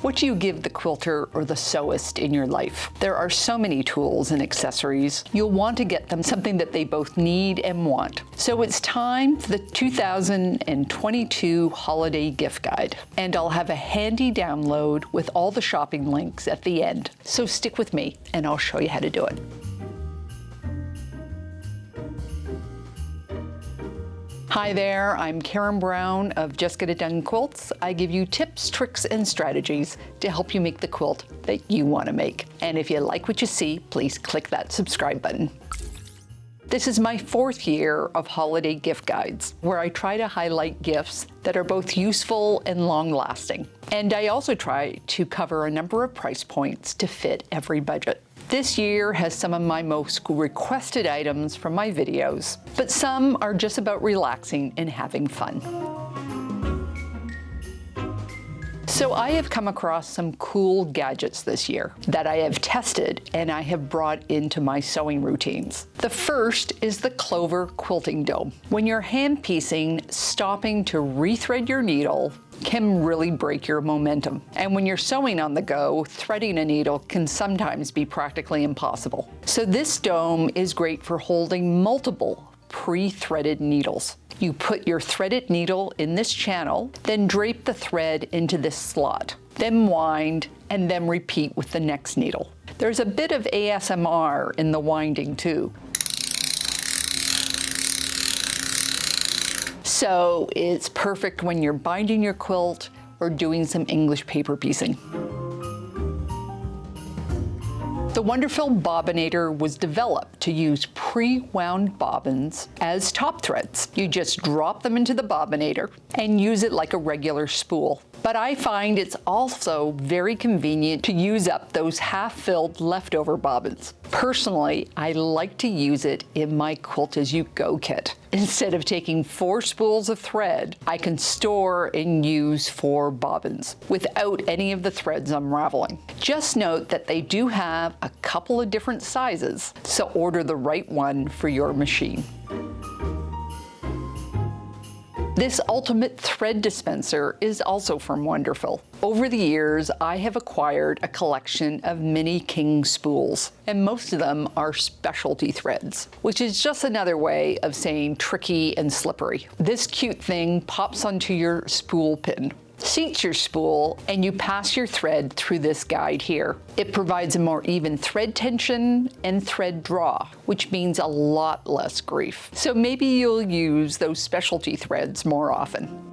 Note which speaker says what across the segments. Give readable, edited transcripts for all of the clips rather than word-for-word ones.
Speaker 1: What do you give the quilter or the sewist in your life? There are so many tools and accessories. You'll want to get them something that they both need and want. So it's time for the 2022 Holiday Gift Guide. And I'll have a handy download with all the shopping links at the end. So stick with me and I'll show you how to do it. Hi there, I'm Karen Brown of Just Get It Done Quilts. I give you tips, tricks, and strategies to help you make the quilt that you want to make. And if you like what you see, please click that subscribe button. This is my 4th year of holiday gift guides, where I try to highlight gifts that are both useful and long-lasting. And I also try to cover a number of price points to fit every budget. This year has some of my most requested items from my videos, but some are just about relaxing and having fun. So I have come across some cool gadgets this year that I have tested and I have brought into my sewing routines. The first is the Clover quilting dome. When you're hand piecing, stopping to rethread your needle can really break your momentum. And when you're sewing on the go, threading a needle can sometimes be practically impossible. So this dome is great for holding multiple pre-threaded needles. You put your threaded needle in this channel, then drape the thread into this slot, then wind, and then repeat with the next needle. There's a bit of ASMR in the winding too. So it's perfect when you're binding your quilt or doing some English paper piecing. The wonderful bobbinator was developed to use pre-wound bobbins as top threads. You just drop them into the bobbinator and use it like a regular spool. But I find it's also very convenient to use up those half-filled leftover bobbins. Personally, I like to use it in my Quilt As You Go kit. Instead of taking 4 spools of thread, I can store and use 4 bobbins without any of the threads unraveling. Just note that they do have a couple of different sizes, so order the right one for your machine. This ultimate thread dispenser is also from Wonderful. Over the years, I have acquired a collection of mini king spools, and most of them are specialty threads, which is just another way of saying tricky and slippery. This cute thing pops onto your spool pin, seats your spool, and you pass your thread through this guide here. It provides a more even thread tension and thread draw, which means a lot less grief. So maybe you'll use those specialty threads more often.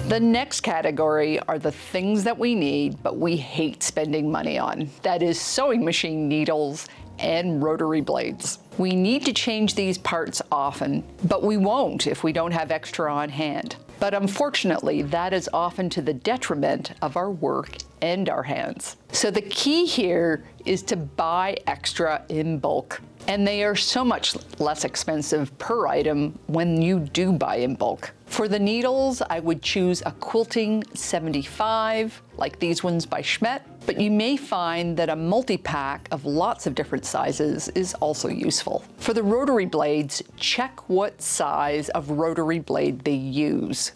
Speaker 1: The next category are the things that we need, but we hate spending money on. That is sewing machine needles and rotary blades. We need to change these parts often, but we won't if we don't have extra on hand. But unfortunately, that is often to the detriment of our work and our hands. So the key here is to buy extra in bulk. And they are so much less expensive per item when you do buy in bulk. For the needles, I would choose a Quilting 75, like these ones by Schmet, but you may find that a multi-pack of lots of different sizes is also useful. For the rotary blades, check what size of rotary blade they use.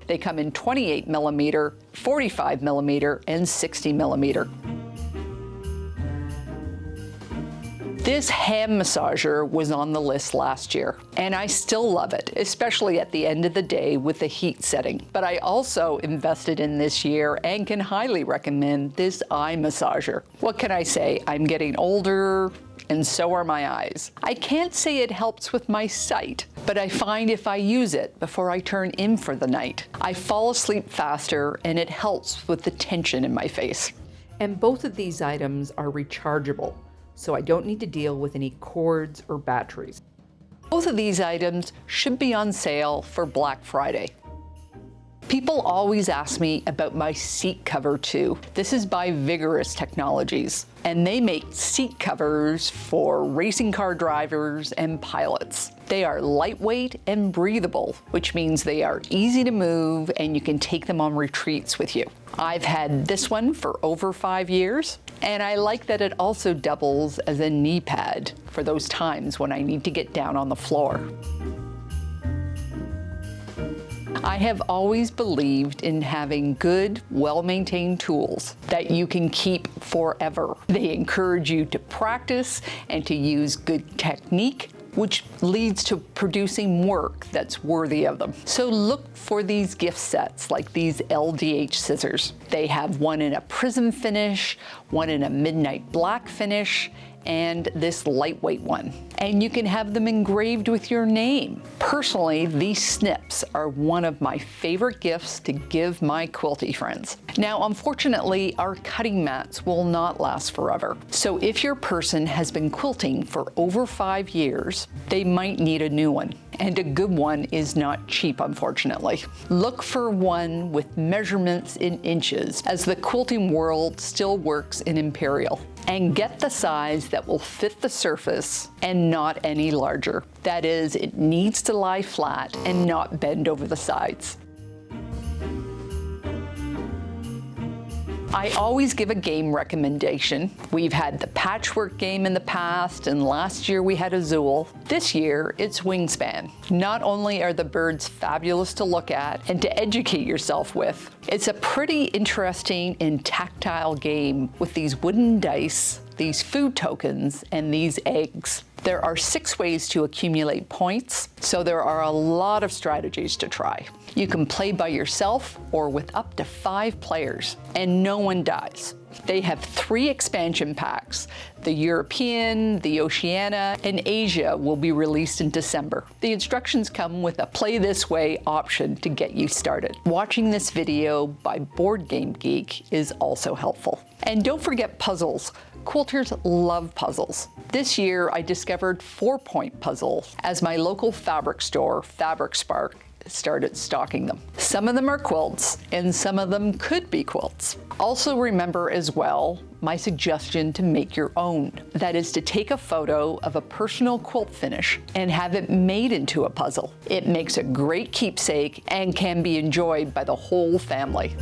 Speaker 1: They come in 28mm, 45mm, and 60mm. This hand massager was on the list last year, and I still love it, especially at the end of the day with the heat setting. But I also invested in this year and can highly recommend this eye massager. What can I say? I'm getting older, and so are my eyes. I can't say it helps with my sight, but I find if I use it before I turn in for the night, I fall asleep faster and it helps with the tension in my face. And both of these items are rechargeable, so I don't need to deal with any cords or batteries. Both of these items should be on sale for Black Friday. People always ask me about my seat cover too. This is by Vigorous Technologies, and they make seat covers for racing car drivers and pilots. They are lightweight and breathable, which means they are easy to move and you can take them on retreats with you. I've had this one for over 5 years, and I like that it also doubles as a knee pad for those times when I need to get down on the floor. I have always believed in having good, well-maintained tools that you can keep forever. They encourage you to practice and to use good technique, which leads to producing work that's worthy of them. So look for these gift sets like these LDH scissors. They have one in a prism finish, one in a midnight black finish, and this lightweight one. And you can have them engraved with your name. Personally, these snips are one of my favorite gifts to give my quilty friends. Now, unfortunately, our cutting mats will not last forever. So if your person has been quilting for over 5 years, they might need a new one. And a good one is not cheap, unfortunately. Look for one with measurements in inches, as the quilting world still works in imperial. And get the size that will fit the surface and not any larger. That is, it needs to lie flat and not bend over the sides. I always give a game recommendation. We've had the patchwork game in the past, and last year we had Azul. This year, it's Wingspan. Not only are the birds fabulous to look at and to educate yourself with, it's a pretty interesting and tactile game with these wooden dice, these food tokens, and these eggs. There are 6 ways to accumulate points, so there are a lot of strategies to try. You can play by yourself or with up to 5 players, and no one dies. They have 3 expansion packs. The European, the Oceania, and Asia will be released in December. The instructions come with a play this way option to get you started. Watching this video by Board Game Geek is also helpful. And don't forget puzzles. Quilters love puzzles. This year, I discovered 4-point puzzles as my local fabric store, Fabric Spark, started stocking them. Some of them are quilts, and some of them could be quilts. Also remember as well, my suggestion to make your own. That is to take a photo of a personal quilt finish and have it made into a puzzle. It makes a great keepsake and can be enjoyed by the whole family.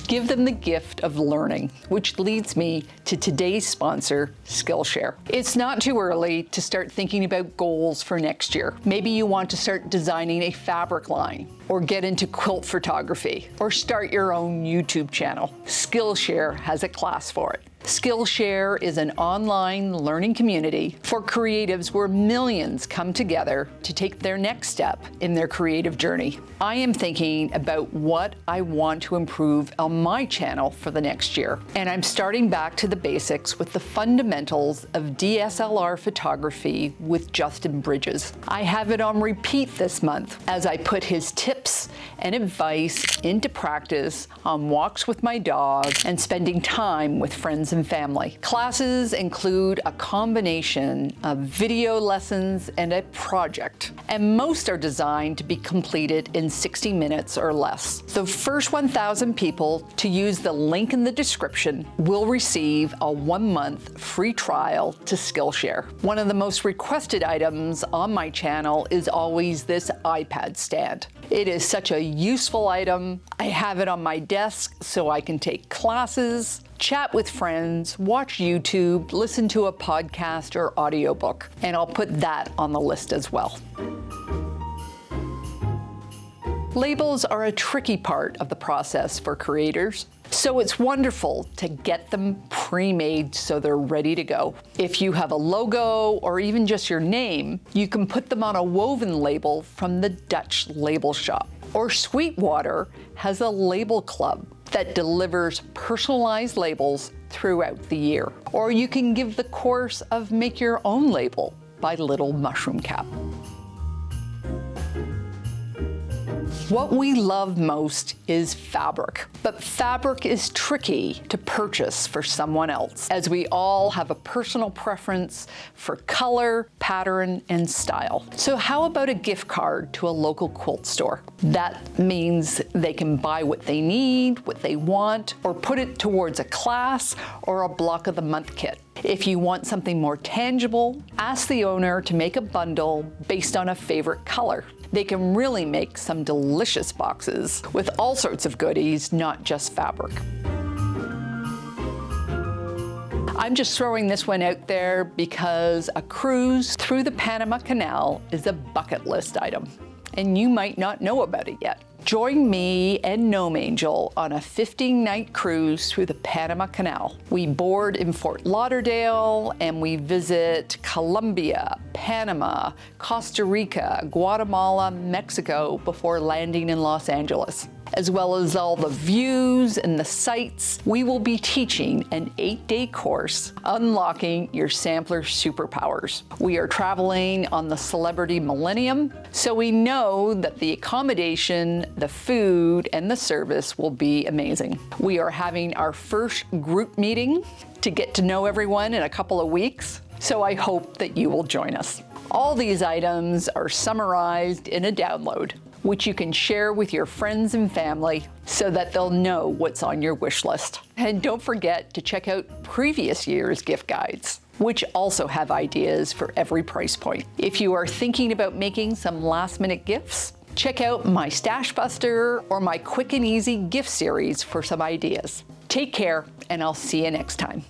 Speaker 1: Give them the gift of learning, which leads me to today's sponsor, Skillshare. It's not too early to start thinking about goals for next year. Maybe you want to start designing a fabric line, or get into quilt photography, or start your own YouTube channel. Skillshare has a class for it. Skillshare is an online learning community for creatives where millions come together to take their next step in their creative journey. I am thinking about what I want to improve on my channel for the next year, and I'm starting back to the basics with the fundamentals of DSLR photography with Justin Bridges. I have it on repeat this month as I put his tips and advice into practice on walks with my dog and spending time with friends and family. Classes include a combination of video lessons and a project, and most are designed to be completed in 60 minutes or less. The first 1,000 people to use the link in the description will receive a 1-month free trial to Skillshare. One of the most requested items on my channel is always this iPad stand. It is such a useful item. I have it on my desk so I can take classes, chat with friends, watch YouTube, listen to a podcast or audiobook, and I'll put that on the list as well. Labels are a tricky part of the process for creators, so it's wonderful to get them pre-made so they're ready to go. If you have a logo or even just your name, you can put them on a woven label from the Dutch Label Shop. Or Sweetwater has a label club that delivers personalized labels throughout the year. Or you can give the course of Make Your Own Label by Little Mushroom Cap. What we love most is fabric, but fabric is tricky to purchase for someone else, as we all have a personal preference for color, pattern, and style. So how about a gift card to a local quilt store? That means they can buy what they need, what they want, or put it towards a class or a block of the month kit. If you want something more tangible, ask the owner to make a bundle based on a favorite color. They can really make some delicious boxes with all sorts of goodies, not just fabric. I'm just throwing this one out there because a cruise through the Panama Canal is a bucket list item, and you might not know about it yet. Join me and Gnome Angel on a 15-night cruise through the Panama Canal. We board in Fort Lauderdale and we visit Colombia, Panama, Costa Rica, Guatemala, Mexico before landing in Los Angeles. As well as all the views and the sights, we will be teaching an 8-day course, Unlocking Your Sampler Superpowers. We are traveling on the Celebrity Millennium, so we know that the accommodation, the food, and the service will be amazing. We are having our first group meeting to get to know everyone in a couple of weeks, so I hope that you will join us. All these items are summarized in a download, which you can share with your friends and family so that they'll know what's on your wish list. And don't forget to check out previous year's gift guides, which also have ideas for every price point. If you are thinking about making some last-minute gifts, check out my Stash Buster or my Quick and Easy gift series for some ideas. Take care, and I'll see you next time.